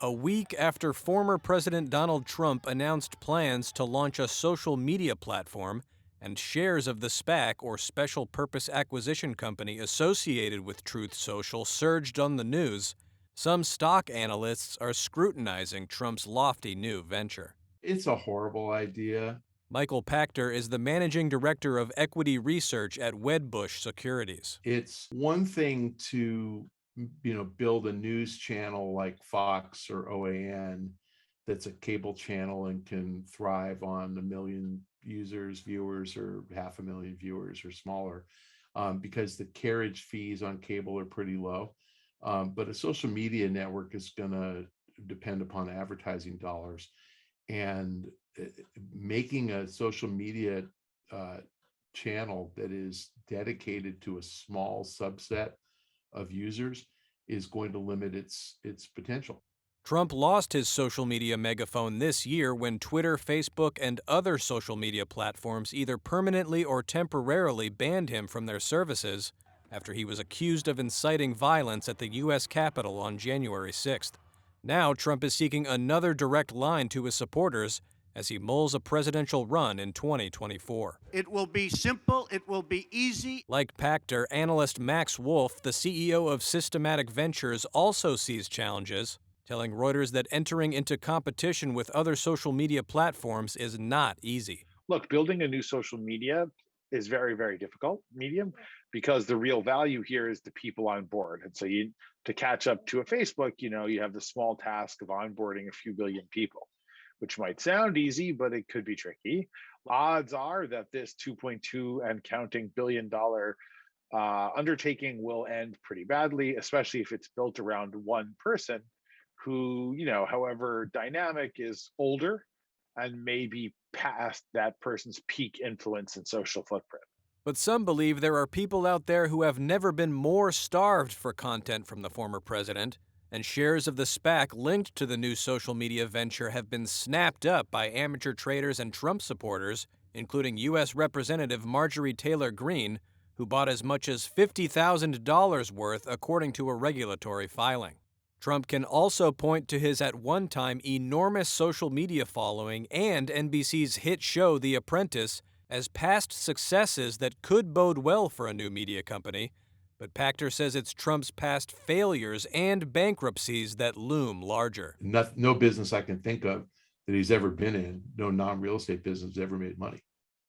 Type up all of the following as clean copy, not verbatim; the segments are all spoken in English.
A week after former President Donald Trump announced plans to launch a social media platform, and shares of the SPAC or Special Purpose Acquisition Company associated with Truth Social surged on the news, some stock analysts are scrutinizing Trump's lofty new venture. It's a horrible idea. Michael Pachter is the managing director of equity research at Wedbush Securities. It's one thing to, build a news channel like Fox or OAN that's a cable channel and can thrive on 1 million users, viewers, or 500,000 viewers or smaller, because the carriage fees on cable are pretty low. But a social media network is going to depend upon advertising dollars. And making a social media uh, channel that is dedicated to a small subset of users is going to limit its potential. Trump lost his social media megaphone this year when Twitter, Facebook, and other social media platforms either permanently or temporarily banned him from their services after he was accused of inciting violence at the U.S. Capitol on January 6th. Now, Trump is seeking another direct line to his supporters as he mulls a presidential run in 2024. It will be simple. It will be easy. Like Pachter, analyst Max Wolf, the CEO of Systematic Ventures, also sees challenges, telling Reuters that entering into competition with other social media platforms is not easy. Look, building a new social media is very, very difficult medium because the real value here is the people on board. And so to catch up to a Facebook, you have the small task of onboarding a few billion people, which might sound easy, but it could be tricky. Odds are that this 2.2 and counting billion-dollar undertaking will end pretty badly, especially if it's built around one person who, however dynamic, is older and maybe past that person's peak influence and social footprint. But some believe there are people out there who have never been more starved for content from the former president, and shares of the SPAC linked to the new social media venture have been snapped up by amateur traders and Trump supporters, including U.S. Representative Marjorie Taylor Greene, who bought as much as $50,000 worth according to a regulatory filing. Trump can also point to his at one time enormous social media following and NBC's hit show The Apprentice as past successes that could bode well for a new media company, but Pachter says it's Trump's past failures and bankruptcies that loom larger. No business I can think of that he's ever been in, no non-real estate business has ever made money.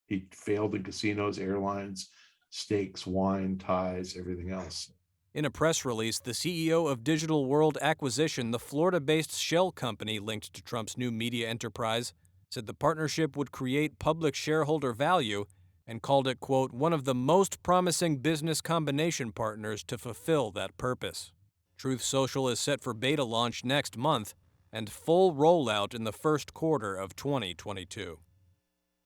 He failed in casinos, airlines, steaks, wine, ties, everything else. In a press release, the CEO of Digital World Acquisition, the Florida-based shell company linked to Trump's new media enterprise, said the partnership would create public shareholder value and called it, quote, one of the most promising business combination partners to fulfill that purpose. Truth Social is set for beta launch next month and full rollout in the first quarter of 2022.